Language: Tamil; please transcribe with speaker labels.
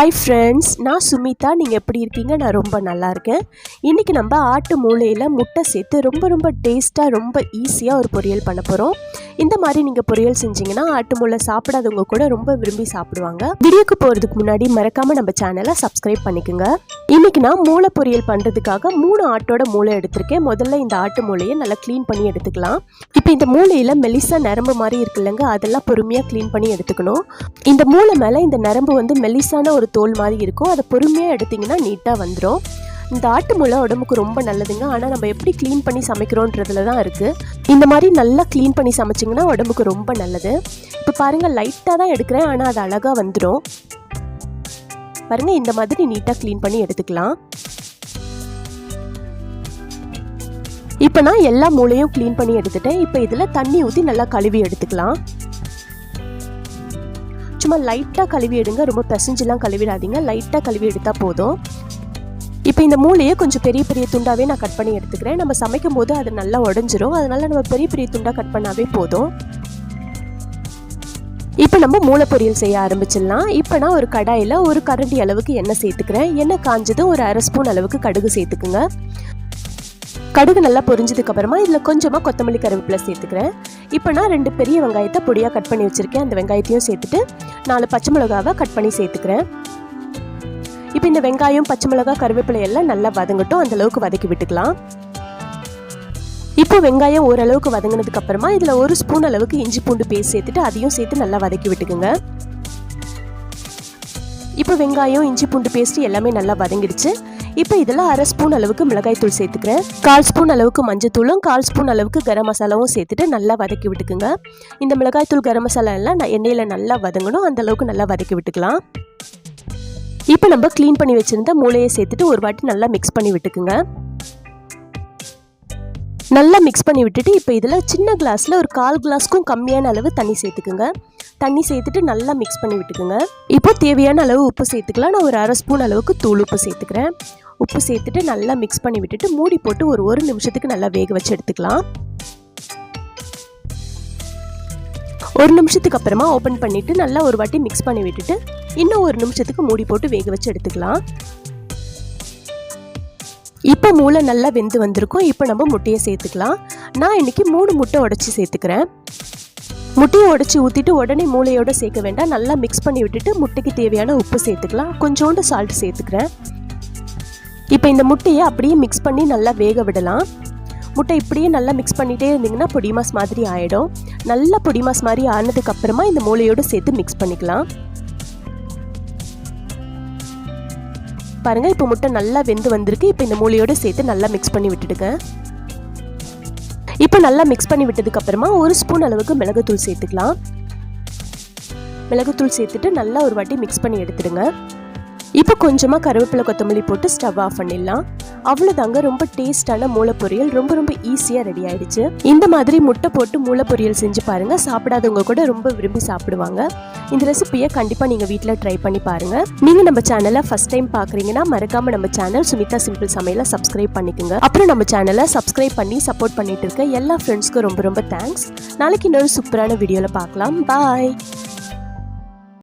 Speaker 1: ஹாய் ஃப்ரெண்ட்ஸ், நான் சுமிதா. நீங்கள் எப்படி இருக்கீங்க? நான் ரொம்ப நல்லா இருக்கேன். இன்றைக்கி நம்ம ஆட்டு மூளையில் முட்டை சேர்த்து ரொம்ப டேஸ்ட்டாக ரொம்ப ஈஸியாக ஒரு பொரியல் பண்ண போகிறோம். இந்த மாதிரி நீங்கள் பொரியல் செஞ்சிங்கன்னா ஆட்டு மூளை சாப்பிடாதவங்க கூட ரொம்ப விரும்பி சாப்பிடுவாங்க. வீடியோக்கு போகிறதுக்கு முன்னாடி மறக்காமல் நம்ம சேனலை சப்ஸ்கிரைப் பண்ணிக்கோங்க. இன்றைக்கி நான் மூளை பொரியல் பண்ணுறதுக்காக 3 ஆட்டோட மூளை எடுத்திருக்கேன். முதல்ல இந்த ஆட்டு மூளையை நல்லா க்ளீன் பண்ணி எடுத்துக்கலாம். இப்போ இந்த மூளையில் மெலிசா நரம்பு மாதிரி இருக்குல்லங்க, அதெல்லாம் பொறுமையாக க்ளீன் பண்ணி எடுத்துக்கணும். இந்த மூளை மேலே இந்த நரம்பு வந்து மெலிசான ஒரு தோல் மாதிரி இருக்கும். அதை பொறுமையாக எடுத்திங்கன்னா நீட்டாக வந்துடும். இந்த ஆட்டு மூளை உடம்புக்கு ரொம்ப நல்லதுங்க. ஆனால் நம்ம எப்படி க்ளீன் பண்ணி சமைக்கிறோன்றதுல தான் இருக்குது. இந்த மாதிரி நல்லா க்ளீன் பண்ணி சமைச்சிங்கன்னா உடம்புக்கு ரொம்ப நல்லது. இப்போ பாருங்கள், லைட்டாக தான் எடுக்கிறேன், ஆனால் அது அழகாக வந்துடும். பாருங்கள், இந்த மாதிரி நீட்டாக க்ளீன் பண்ணி எடுத்துக்கலாம். இப்போ நான் எல்லா மூளையும் க்ளீன் பண்ணி எடுத்துட்டேன். இப்போ இதில் தண்ணி ஊற்றி நல்லா கழுவி எடுத்துக்கலாம். சும்மா லைட்டாக கழுவி எடுங்க, ரொம்ப பிசைஞ்செல்லாம் கழுவிடாதீங்க, லைட்டாக கழுவி எடுத்தால் போதும். இப்போ இந்த மூளையை கொஞ்சம் பெரிய துண்டாகவே நான் கட் பண்ணி எடுத்துக்கிறேன். நம்ம சமைக்கும் போது அது நல்லா உடஞ்சிரும், அதனால் நம்ம பெரிய துண்டாக கட் பண்ணாவே போதும். இப்போ நம்ம மூளை பொரியல் செய்ய ஆரம்பிச்சிடலாம். இப்போ நான் ஒரு கடாயில் ஒரு கரண்டி அளவுக்கு எண்ணெய் சேர்த்துக்கிறேன். எண்ணெய் காஞ்சதும் ஒரு அரை ஸ்பூன் அளவுக்கு கடுகு சேர்த்துக்குங்க. கடுகு நல்லா பொரிஞ்சதுக்கு அப்புறமா இதில் கொஞ்சமாக கொத்தமல்லி கருவேப்பிலை சேர்த்துக்கிறேன். இப்போ நான் 2 பெரிய வெங்காயத்தை பொடியாக கட் பண்ணி வச்சுருக்கேன். அந்த வெங்காயத்தையும் சேர்த்துட்டு 4 பச்சை மிளகாவை கட் பண்ணி சேர்த்துக்கிறேன். இப்போ இந்த வெங்காயம், பச்சை மிளகாய், கருவேப்பிலை எல்லாம் நல்லா வதங்கட்டும். அந்தளவுக்கு வதக்கி விட்டுக்கலாம். இப்போ வெங்காயம் ஓரளவுக்கு வதங்கினதுக்கு அப்புறமா இதில் 1 ஸ்பூன் அளவுக்கு இஞ்சி பூண்டு பேஸ்ட் சேர்த்துட்டு அதையும் சேர்த்து நல்லா வதக்கி விட்டுக்குங்க. இப்போ வெங்காயம், இஞ்சி பூண்டு பேஸ்ட் எல்லாமே நல்லா வதங்கிடுச்சு. இப்போ இதில் அரை ஸ்பூன் அளவுக்கு மிளகாய் தூள் சேர்த்துக்கிறேன். 1/4 ஸ்பூன் அளவுக்கு மஞ்சள் தூளும் 1/4 ஸ்பூன் அளவுக்கு கரம் மசாலாவும் சேர்த்துட்டு நல்லா வதக்கி விட்டுக்குங்க. இந்த மிளகாய் தூள், கரம் மசாலா எல்லாம் எண்ணெயில் நல்லா வதங்கணும், அந்த அளவுக்கு நல்லா வதக்கி விட்டுக்கலாம். இப்போ நம்ம க்ளீன் பண்ணி வச்சுருந்த மூளையை சேர்த்துட்டு ஒரு வாட்டி நல்லா மிக்ஸ் பண்ணி விட்டுக்குங்க. நல்லா மிக்ஸ் பண்ணி விட்டுட்டு இப்போ இதில் சின்ன கிளாஸில் ஒரு 1/4 கிளாஸ்க்கும் கம்மியான அளவு தண்ணி சேர்த்துக்குங்க. தண்ணி சேர்த்துட்டு நல்லா மிக்ஸ் பண்ணி விட்டுக்குங்க. இப்போ தேவையான அளவு உப்பு சேர்த்துக்கலாம். நான் ஒரு அரை ஸ்பூன் அளவுக்கு தூள் உப்பு சேர்த்துக்கிறேன். உப்பு சேர்த்துட்டு நல்லா மிக்ஸ் பண்ணி விட்டுட்டு மூடி போட்டு ஒரு நிமிஷத்துக்கு நல்லா வேக வச்சு எடுத்துக்கலாம். 1 நிமிஷத்துக்கு அப்புறமா ஓப்பன் பண்ணிவிட்டு நல்லா ஒரு வாட்டி மிக்ஸ் பண்ணி விட்டுட்டு இன்னும் 1 நிமிஷத்துக்கு மூடி போட்டு வேக வச்சு எடுத்துக்கலாம். இப்போ மூளை நல்லா வெந்து வந்திருக்கும். இப்போ நம்ம முட்டையை சேர்த்துக்கலாம். நான் இன்றைக்கி 3 முட்டை உடச்சி சேர்த்துக்கிறேன். முட்டையை உடச்சி ஊற்றிட்டு உடனே மூளையோடு சேர்க்க வேண்டாம். நல்லா மிக்ஸ் பண்ணி விட்டுட்டு முட்டைக்கு தேவையான உப்பு சேர்த்துக்கலாம். கொஞ்சோண்டு சால்ட் சேர்த்துக்கிறேன். இப்போ இந்த முட்டையை அப்படியே மிக்ஸ் பண்ணி நல்லா வேக விடலாம். முட்டை இப்படியே நல்லா மிக்ஸ் பண்ணிகிட்டே இருந்தீங்கன்னா பொடி மாஸ் மாதிரி ஆகிடும். நல்லா பொடி மாஸ் மாதிரி ஆனதுக்கப்புறமா இந்த மூளையோடு சேர்த்து மிக்ஸ் பண்ணிக்கலாம். பாருங்கள், இப்போ முட்டை நல்லா வெந்து வந்திருக்கு. இப்போ இந்த மூளையோடு சேர்த்து நல்லா மிக்ஸ் பண்ணி விட்டுடுங்க. இப்போ நல்லா மிக்ஸ் பண்ணி விட்டதுக்கப்புறமா 1 ஸ்பூன் அளவுக்கு மிளகுத்தூள் சேர்த்துக்கலாம். மிளகுத்தூள் சேர்த்துட்டு நல்லா ஒரு வாட்டி மிக்ஸ் பண்ணி எடுத்துடுங்க. இப்போ கொஞ்சமாக கருவேப்பிலை, கொத்தமல்லி போட்டு ஸ்டவ் ஆஃப் பண்ணிடலாம். அவ்வளோதாங்க, ரொம்ப டேஸ்டான மூளை பொரியல் ரொம்ப ஈஸியாக ரெடி ஆகிடுச்சு. இந்த மாதிரி முட்டை போட்டு மூளை பொரியல் செஞ்சு பாருங்கள். சாப்பிடாதவங்க கூட ரொம்ப விரும்பி சாப்பிடுவாங்க. இந்த ரெசிபியை கண்டிப்பாக நீங்கள் வீட்டில் ட்ரை பண்ணி பாருங்கள். நீங்கள் நம்ம சேனலை ஃபஸ்ட் டைம் பார்க்குறீங்கன்னா மறக்காமல் நம்ம சேனல் சுமிதா சிம்பிள் சமையலை சப்ஸ்கிரைப் பண்ணிக்கோங்க. அப்புறம் நம்ம சேனலை சப்ஸ்கிரைப் பண்ணி சப்போர்ட் பண்ணிட்டு இருக்க எல்லா ஃப்ரெண்ட்ஸ்க்கும் ரொம்ப தேங்க்ஸ். நாளைக்கு இன்னொரு சூப்பரான வீடியோவில் பார்க்கலாம். பாய்.